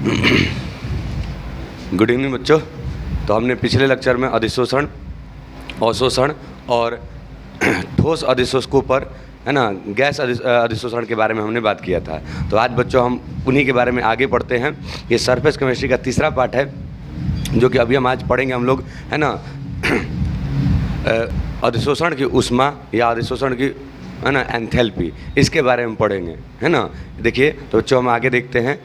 Good evening बच्चों। तो हमने पिछले लेक्चर में अधिशोषण, अवशोषण और ठोस अधिशोषकों पर है ना गैस अधिशोषण के बारे में हमने बात किया था। तो आज बच्चों हम उन्हीं के बारे में आगे पढ़ते हैं। ये सरफेस केमिस्ट्री का तीसरा पार्ट है जो कि अभी हम आज पढ़ेंगे हम लोग, है ना। अधिशोषण की ऊष्मा या अधिशोषण की है ना एंथैल्पी, इसके बारे में पढ़ेंगे, है ना। देखिए तो बच्चों हम आगे देखते हैं।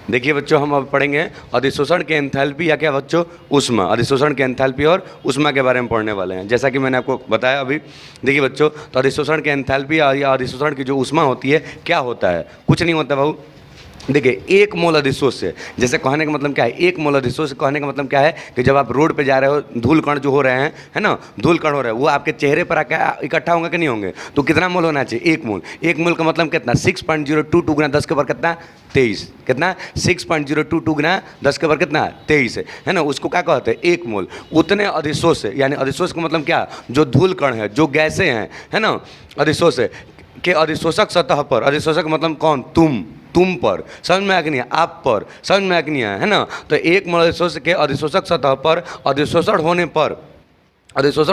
देखिए बच्चों हम अब पढ़ेंगे अधिशोषण के एंथैल्पी या क्या बच्चों, ऊष्मा। अधिशोषण के एंथैल्पी और ऊष्मा के बारे में पढ़ने वाले हैं, जैसा कि मैंने आपको बताया अभी। देखिए बच्चों, तो अधिशोषण के एंथैल्पी या अधिशोषण की जो ऊष्मा होती है, क्या होता है, कुछ नहीं होता बाबू। देखिए, एक मोल अधिशोष से, जैसे कहने का मतलब क्या है, एक मोल अधिशोष से कहने का मतलब क्या है कि जब आप रोड पे जा रहे हो, धूल कण जो हो रहे हैं, है ना, धूल कण हो रहे हैं, वो आपके चेहरे पर आकर इकट्ठा होंगे कि नहीं होंगे। तो कितना मोल होना चाहिए, एक मोल। एक मोल का मतलब कितना, 6.022 गुना 10 के ऊपर कितना, 23। कितना, 6.022 गुना 10 के ऊपर कितना, 23 है ना। उसको क्या कहते हैं, एक मोल। उतने अधिशोष से, यानी अधिशोष का मतलब क्या, जो धूल कण है, जो गैसें हैं, है ना, अधिशोष के अधिशोषक सतह पर, अधिशोषक मतलब कौन, तुम पर, समझ में आ कि नहीं, आप पर, समझ में आ कि नहीं है ना। तो एक मोल अधिशोष के अधिशोषक सतह पर अधिशोषण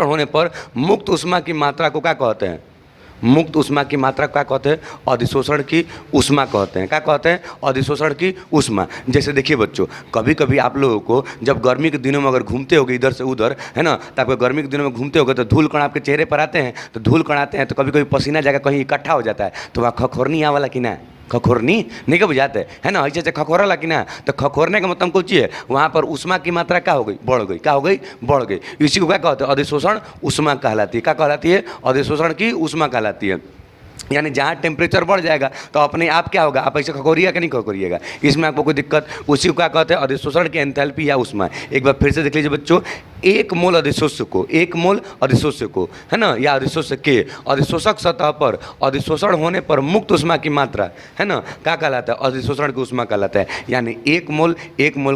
होने पर मुक्त ऊष्मा की मात्रा को क्या कहते हैं, मुक्त ऊष्मा की मात्रा क्या कहते हैं, अधिशोषण की ऊष्मा कहते हैं। क्या कहते हैं, अधिशोषण की ऊष्मा। जैसे देखिए बच्चों, कभी कभी आप लोगों को जब गर्मी के दिनों में अगर घूमते होगे इधर से उधर, है ना, तो आपको गर्मी के दिनों में घूमते होगे तो धूल कण आपके चेहरे पर आते हैं। तो धूल कण आते हैं तो कभी कभी पसीना जाकर कहीं इकट्ठा हो जाता है, तो वहाँ खखोरनी आवाला कि ना, खखोरनी नहीं कब बुझाते है ना, ऐसे खखोरा ला कि ना। तो खखोरने का मतलब कुछ है, वहाँ पर ऊष्मा की मात्रा क्या हो गई, बढ़ गई। क्या हो गई, बढ़ गई। इसी को क्या कहते हैं, अधिशोषण ऊष्मा कहलाती है। क्या कहलाती है, अधिशोषण की ऊष्मा कहलाती है। यानी जहाँ टेम्परेचर बढ़ जाएगा तो अपने आप क्या होगा, आप ऐसे खखोरिएगा कि नहीं खखोरिएगा, इसमें आपको कोई दिक्कत। उसी को क्या कहते हैं, अधिशोषण की एंथैल्पी या ऊष्मा। एक बार फिर से देख लीजिए बच्चों, एक मोल अधिशोष को, एक मोल अधिशोष को, है ना, या अधिशोष के अधिशोषक सतह पर अधिशोषण होने पर मुक्त ऊष्मा की मात्रा, है ना, क्या कहलाता है, अधिशोषण की ऊष्मा कहलाता है। यानी एक मोल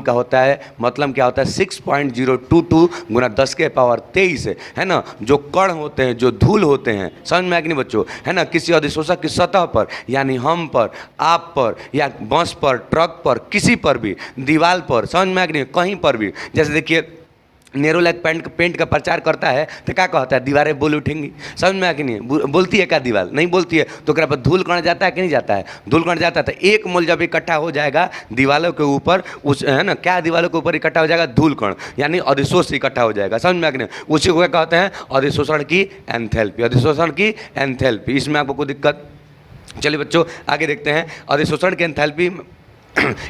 का होता है, मतलब क्या होता है, 6.022 गुना 10 के पावर 23 है ना। जो कण होते हैं, जो धूल होते हैं, समझ में आ कि नहीं बच्चों, है ना, किसी अधिशोषक की सतह पर, यानी हम पर, आप पर, या बस पर, ट्रक पर, किसी पर भी, दीवार पर, समझ में आ कि नहीं, कहीं पर भी। जैसे देखिए नेरोलैक पेंट का प्रचार करता है तो क्या कहता है, दीवारें बोल उठेंगी, समझ में आ कि नहीं, बोलती है क्या, दीवार नहीं बोलती है। तो क्या धूल कण जाता है कि नहीं जाता है, धूल कण जाता है। तो एक मोल जब इकट्ठा हो जाएगा दीवारों के ऊपर, उस, है ना, क्या दीवारों के ऊपर इकट्ठा हो जाएगा, धूल कण, यानी अधिशोष इकट्ठा हो जाएगा, समझ में आ कि नहीं। उसी को क्या कहते हैं, अधिशोषण की एंथैल्पी, अधिशोषण की एंथैल्पी। इसमें आपको कोई दिक्कत। चलिए बच्चों आगे देखते हैं। अधिशोषण की एंथैल्पी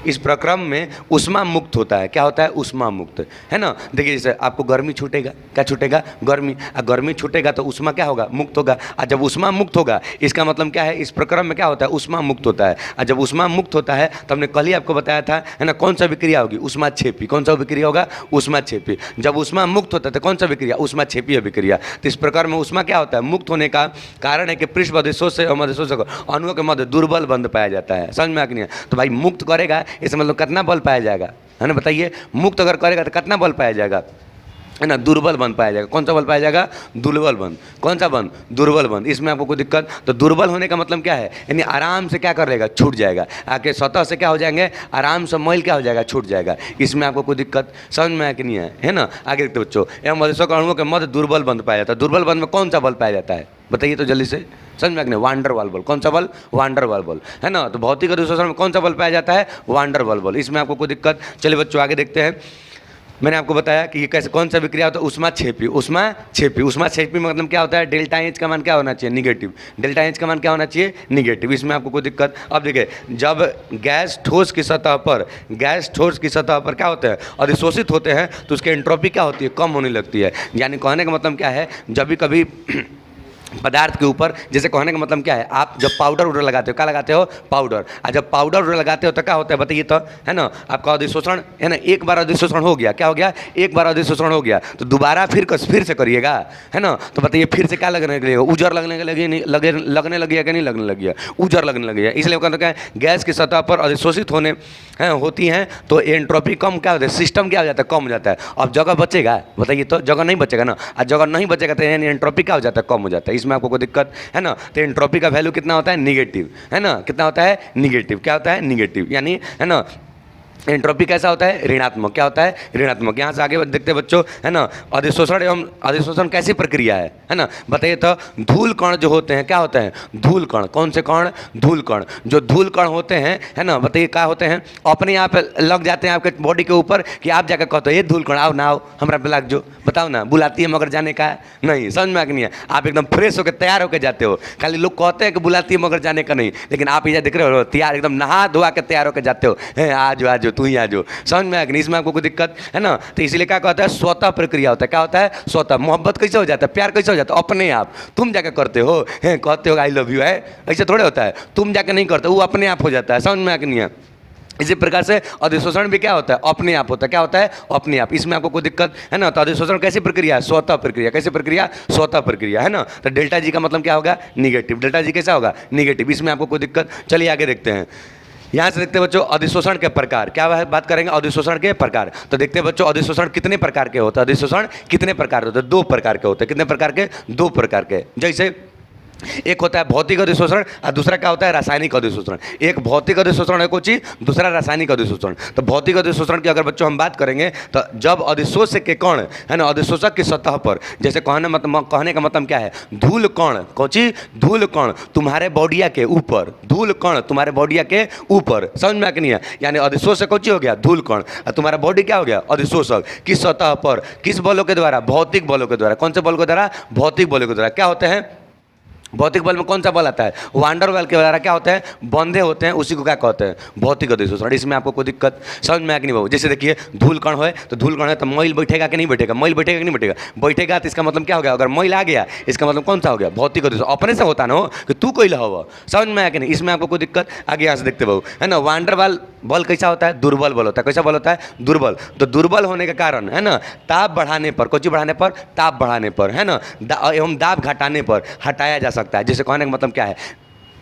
इस प्रक्रम में ऊष्मा मुक्त होता है। क्या होता है, ऊष्मा मुक्त, है ना। देखिए जैसे आपको गर्मी छूटेगा, क्या छूटेगा, गर्मी छूटेगा तो ऊष्मा क्या होगा, मुक्त होगा। और जब ऊष्मा मुक्त होगा, इसका मतलब क्या है, इस प्रक्रम में क्या होता है, ऊष्मा मुक्त होता है। और जब ऊष्मा मुक्त होता है तो हमने कल ही आपको बताया था, है ना, कौन सा विक्रिया होगी, ऊष्माक्षेपी। कौन सा विक्रिया होगा, ऊष्माक्षेपी। जब ऊष्मा मुक्त होता है तो कौन सा विक्रिया, ऊष्माक्षेपीय विक्रिया। तो इस प्रकार में ऊष्मा क्या होता है, मुक्त होने का कारण है कि पृष्ठ अधिशोष से अधिशोषक अणुओं के मध्य दुर्बल बंध पाया जाता है, समझ में आ कि नहीं। तो भाई मुक्त करेगा, इसमें मतलब कितना बल पाया जाएगा, है ना, बताइए। मुक्त अगर करेगा तो कितना बल पाया जाएगा, है ना, दुर्बल बंध पाया जाएगा। कौन सा बल पाया जाएगा, दुर्बल बंध। कौन सा बंध, दुर्बल बंध। इसमें आपको कोई दिक्कत। तो दुर्बल होने का मतलब क्या है, यानी आराम से क्या कर लेगा, छूट जाएगा। आके सतह से क्या हो जाएंगे, आराम से मैल क्या हो जाएगा, छूट जाएगा। इसमें आपको कोई दिक्कत समझ में आया कि नहीं है ना। आगे देखते बच्चों, एवं अधिशोषक अणुओं के मध्य दुर्बल बंध पाया जाता है। दुर्बल बंध में कौन सा बल पाया जाता है, बताइए तो जल्दी से, समझ में आ कि नहीं, वांडर वाल बल। कौन सा बल, वांडर वाल बल, है ना। तो भौतिक अधिशोषण में कौन सा बल पाया जाता है, वांडर वाल बल। इसमें आपको कोई दिक्कत। चलिए बच्चों आगे देखते हैं। मैंने आपको बताया कि ये कैसे, कौन सा विक्रिया होता है, ऊष्माक्षेपी। ऊष्माक्षेपी में मतलब क्या होता है, डेल्टा एच का मान क्या होना चाहिए, निगेटिव। डेल्टा एच का मान क्या होना चाहिए, निगेटिव। इसमें आपको कोई दिक्कत। अब देखिए, जब गैस ठोस की सतह पर क्या होते हैं, अधिशोषित होते हैं, तो उसकी एंट्रोपी क्या होती है, कम होने लगती है। यानी कहने का मतलब क्या है, जब भी कभी पदार्थ के ऊपर, जैसे कहने का मतलब क्या है, आप जब पाउडर उडर लगाते हो, क्या लगाते हो, पाउडर। और जब पाउडर उडर लगाते हो तो क्या होता है बताइए तो, है ना, आपका अधिशोषण, है ना, एक बार अधिशोषण हो गया, क्या हो गया, एक बार अधिशोषण हो गया, तो दोबारा फिर से करिएगा, है ना। तो बताइए फिर से क्या लगने लगेगा, उजर लगने लगेगा कि नहीं लगने लगेगा, उजर लगने लगेगा। इसलिए कहते हैं गैस की सतह पर अधिशोषित होती हैं तो एंट्रोपी कम क्या होता है, सिस्टम क्या हो जाता है, कम हो जाता है। अब जगह बचेगा, बताइए तो, जगह नहीं बचेगा ना। और जगह नहीं बचेगा तो यानी एंट्रोपी क्या हो जाता है, कम हो जाता है। इसमें आपको कोई दिक्कत है ना। तो एंट्रोपी का वैल्यू कितना होता है, निगेटिव, है ना, कितना होता है, निगेटिव। क्या होता है, निगेटिव, यानी है ना एंट्रोपी कैसा होता है, ऋणात्मक। क्या होता है, ऋणात्मक। यहाँ से आगे देखते हैं बच्चों, है ना, अधिशोषण एवं अधिशोषण कैसी प्रक्रिया है ना, बताइए तो। धूल कण जो होते हैं, क्या होते हैं, धूल कण। कौन से कण, धूल कण। जो धूल कण होते हैं, है ना, बताइए क्या होते हैं, अपने आप लग जाते हैं आपके बॉडी के ऊपर कि आप जाकर कहते हो ये धूल कण आओ ना आओ हमारा पे लग जो, बताओ ना, बुलाती है मगर जाने का नहीं, समझ में आ नहीं है। आप एकदम फ्रेश होकर तैयार होकर जाते हो, खाली लोग कहते हैं कि बुलाती है मगर जाने का नहीं, लेकिन आप इधर देख रहे हो तैयार, एकदम नहा धोआ के तैयार होकर जाते हो, आज आज तू ही आ जाओ, समझ में आ गई। इसमें आपको कोई दिक्कत है ना। तो इसलिए क्या कहता है, स्वतः प्रक्रिया होता है। क्या होता है, स्वतः। मोहब्बत कैसे हो जाता है, प्यार कैसे हो जाता है, अपने आप। तुम जाकर करते हो, कहते हो आई लव यू, है ऐसे थोड़े होता है, तुम जाकर नहीं करते, वो अपने आप हो जाता है, समझ में आ नहीं है। इसी प्रकार से अधिशोषण भी क्या होता है, अपने आप होता है। क्या होता है, अपने आप। इसमें आपको कोई दिक्कत है ना। तो अधिशोषण कैसी प्रक्रिया है, स्वतः प्रक्रिया। कैसी प्रक्रिया, स्वतः प्रक्रिया, है ना। तो डेल्टा जी का मतलब क्या होगा, निगेटिव। डेल्टा जी कैसा होगा, निगेटिव। इसमें आपको कोई दिक्कत। चलिए आगे देखते हैं। यहाँ से देखते हैं बच्चों अधिशोषण के प्रकार। क्या बात करेंगे, अधिशोषण के प्रकार। तो देखते हैं बच्चों अधिशोषण कितने प्रकार के होते हैं। अधिशोषण कितने प्रकार के होते हैं, 2 प्रकार के होते हैं। कितने प्रकार के, 2 प्रकार के। जैसे एक होता है भौतिक अधिशोषण और दूसरा क्या होता है, रासायनिक अधिशोषण। एक भौतिक अधिशोषण है कोई चीज, दूसरा रासायनिक अधिशोषण। तो भौतिक अधिशोषण की अगर बच्चों हम बात करेंगे तो जब अधिशोषक के कण, है ना, अधिशोषक की सतह पर, जैसे कहने का मतलब क्या है, धूल कण, कोची धूल कण तुम्हारे बॉडिया के ऊपर, धूल कण तुम्हारे बॉडिया के ऊपर, समझ में आ नहीं है। यानी अधिशोषक कोची हो गया, धूल कण, और तुम्हारा बॉडी क्या हो गया, अधिशोषक की सतह पर। किस बलों के द्वारा, भौतिक बलों के द्वारा। कौन से बल के द्वारा, भौतिक बलों के द्वारा। क्या होते हैं, भौतिक बल में कौन सा बल आता है, वांडर बल के द्वारा क्या होते हैं, बंधे होते हैं, उसी को क्या कहते हैं, भौतिक अधिशोषण। इसमें आपको कोई दिक्कत समझ में आ कि नहीं बाबू। जैसे देखिए धूल कण है तो धूल कण है तो मैल बैठेगा कि नहीं बैठेगा, मैल बैठेगा कि नहीं बैठेगा, बैठेगा। तो इसका मतलब क्या हो गया, अगर मैल आ गया इसका मतलब कौन सा हो गया, भौतिक अधिशोषण। अपने से होता ना हो कि तू कोई हो, समझ में आया कि नहीं। इसमें आपको कोई दिक्कत। आगे यहाँ से देखते बाबू, है ना। वांडर बल कैसा होता है, दुर्बल बल होता है। कैसा बल होता है, दुर्बल। तो दुर्बल होने के कारण, है ना, ताप बढ़ाने पर, कुछ बढ़ाने पर, ताप बढ़ाने पर, है ना, एवं दाब घटाने पर हटाया जा सकता है। जैसे कहने का मतलब क्या है,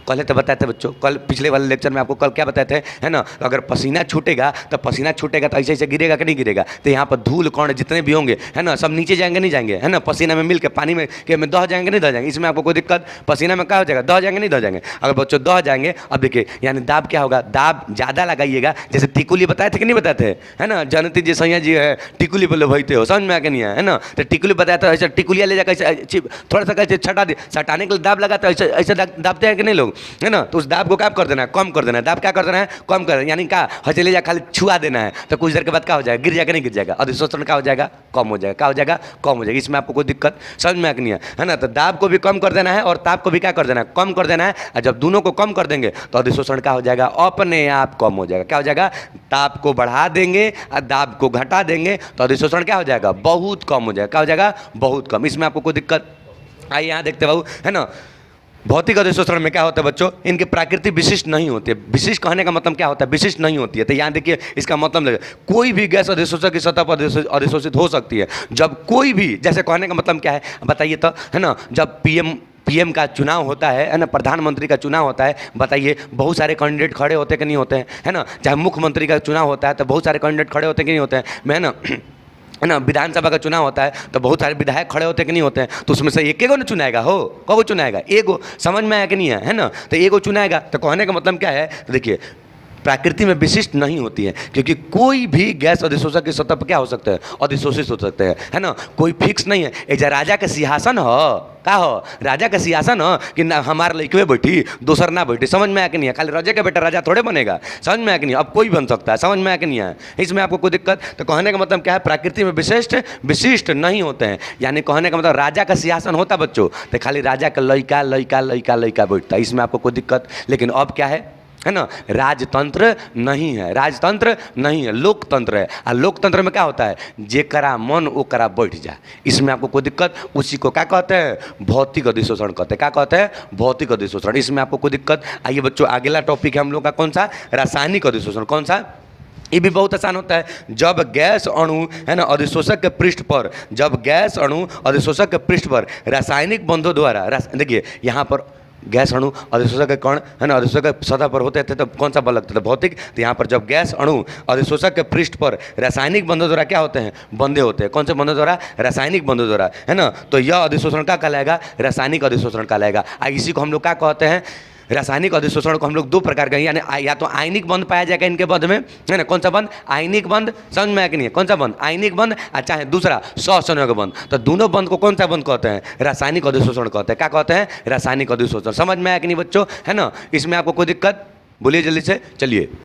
कल तो बताए थे बच्चों, कल पिछले वाले लेक्चर में आपको कल क्या बताए थे, है ना, अगर पसीना छूटेगा तो पसीना छूटेगा तो ऐसे ऐसे गिरेगा कि नहीं गिरेगा। तो यहाँ पर धूल कण जितने भी होंगे, है ना, सब नीचे जाएंगे नहीं जाएंगे, है ना, पसीना में मिल के पानी में के में दह जाएंगे नहीं दह जाएंगे। इसमें आपको कोई दिक्कत, पसीना में क्या हो जाएगा, दह जाएंगे नहीं दह जाएंगे। अगर बच्चों दह जाएंगे, अब देखिए यानी दाब क्या होगा, दाब ज़्यादा लगाइएगा। जैसे टिकुली बताए थे कि नहीं बताए थे, है ना, जानती जी सैया जी है टिकुली पर लोभते हो, समझ में आके नहीं है ना। तो टिकुली बताया था ऐसा, टिकुलिया ले जाकर ऐसे थोड़ा सा कैसे छटा दे, सटाने के लिए दाब लगाता है, ऐसे दाबते हैं कि नहीं लोग, है ना। तो उस दाब को क्या कर देना है, कम कर देना है। दाब क्या कर देना है, कम कर देना, यानी क्या हंसे ले जा खाली छुआ देना है। तो कुछ देर के बाद क्या हो जाएगा, गिर जाएगा नहीं गिर जाएगा, अधिशोषण क्या हो जाएगा, कम हो जाएगा। क्या हो जाएगा, कम हो जाएगा। इसमें आपको कोई दिक्कत समझ में नहीं है ना। तो दाब को भी कम कर देना है और ताप को भी क्या कर देना है, कम कर देना है। और जब दोनों को कम कर देंगे तो अधिशोषण क्या हो जाएगा, अपने आप कम हो जाएगा। क्या हो जाएगा, ताप को बढ़ा देंगे और दाब को घटा देंगे तो अधिशोषण क्या हो जाएगा, बहुत कम हो जाएगा। क्या हो जाएगा, बहुत कम। इसमें आपको कोई दिक्कत। आइए यहाँ देखते बाबू, है ना। भौतिक अधिशोषण में क्या होता है बच्चों, इनकी प्रकृति विशिष्ट नहीं होती है। विशिष्ट कहने का मतलब क्या होता है, विशिष्ट नहीं होती है। तो यहाँ देखिए इसका मतलब लगे, कोई भी गैस अधिशोषक की सतह पर अधिशोषित हो सकती है जब कोई भी, जैसे कहने का मतलब क्या है बताइए तो, है ना। जब पीएम का चुनाव होता है ना, प्रधानमंत्री का चुनाव होता है, बताइए बहुत सारे कैंडिडेट खड़े होते कि नहीं होते हैं, है ना। चाहे मुख्यमंत्री का चुनाव होता है तो बहुत सारे कैंडिडेट खड़े होते कि नहीं होते हैं, मैं ना, है ना। विधानसभा का चुनाव होता है तो बहुत सारे विधायक खड़े होते कि नहीं होते हैं। तो उसमें से एक ना चुनाएगा हो, कब चुनाएगा, एगो, समझ में आया कि नहीं है ना। तो एगो चुनाएगा। तो कहने का मतलब क्या है, तो देखिए प्रकृति में विशिष्ट नहीं होती है, क्योंकि कोई भी गैस अधिशोषक की सतह पर क्या हो सकता है, अधिशोषित हो सकते हैं, है ना। कोई फिक्स नहीं है। एक राजा का सिंहासन हो, का हो, राजा का सिंहासन हो कि ना हमारे लड़के में बैठी दूसर ना बैठी, समझ में आ के नहीं है। खाली राजा का बेटा राजा थोड़े बनेगा, समझ में आ के नहीं। अब कोई बन सकता है, समझ में आ के नहीं है। इसमें आपको कोई दिक्कत। तो कहने का मतलब क्या है, प्रकृति में विशिष्ट नहीं होते हैं। यानी कहने का मतलब राजा का सिंहासन होता बच्चों तो खाली राजा का लड़का लड़का लड़का लड़का बैठता, इसमें आपको कोई दिक्कत। लेकिन अब क्या है ना, राजतंत्र नहीं है, राजतंत्र नहीं है, लोकतंत्र है। और लोकतंत्र में क्या होता है, जेकरा मन ओकरा बैठ जाए, इसमें आपको कोई दिक्कत। उसी को क्या कहते हैं, भौतिक अधिशोषण कहते हैं। क्या कहते हैं, भौतिक अधिशोषण। इसमें आपको कोई दिक्कत। आइए बच्चों अगला टॉपिक है हम लोग का कौन सा, रासायनिक अधिशोषण। कौन सा, ये भी बहुत आसान होता है। जब गैस अणु, है ना, अधिशोषक के पृष्ठ पर, जब गैस अणु अधिशोषक के पृष्ठ पर रासायनिक बंधों द्वारा, देखिए यहाँ पर गैस अणु अधिशोषक के कण है ना अधिशोषक के सतह पर होते थे तब कौन सा बल लगता था, भौतिक। तो यहाँ पर जब गैस अणु अधिशोषक के पृष्ठ पर रासायनिक बंधों द्वारा क्या होते हैं, बंधे होते हैं। कौन से बंधों द्वारा, रासायनिक बंधों द्वारा, है ना। तो यह अधिशोषण क्या कहलाएगा, रासायनिक अधिशोषण कहलाएगा। इसी को हम लोग क्या कहते हैं, रासायनिक अधिशोषण को हम लोग दो प्रकार का, यानी या तो आयनिक बंध पाया जाएगा इनके बंध में, है ना। कौन सा बंध, आयनिक बंध, समझ में आया कि नहीं है, कौन सा बंध, आयनिक बंध, चाहे दूसरा सहसंयोग बंध। तो दोनों बंध को कौन सा बंध कहते हैं, रासायनिक अधिशोषण कहते हैं। क्या कहते हैं, रासायनिक अधिशोषण। समझ में आया कि नहीं बच्चों, है ना। इसमें आपको कोई दिक्कत, बोलिए जल्दी से, चलिए।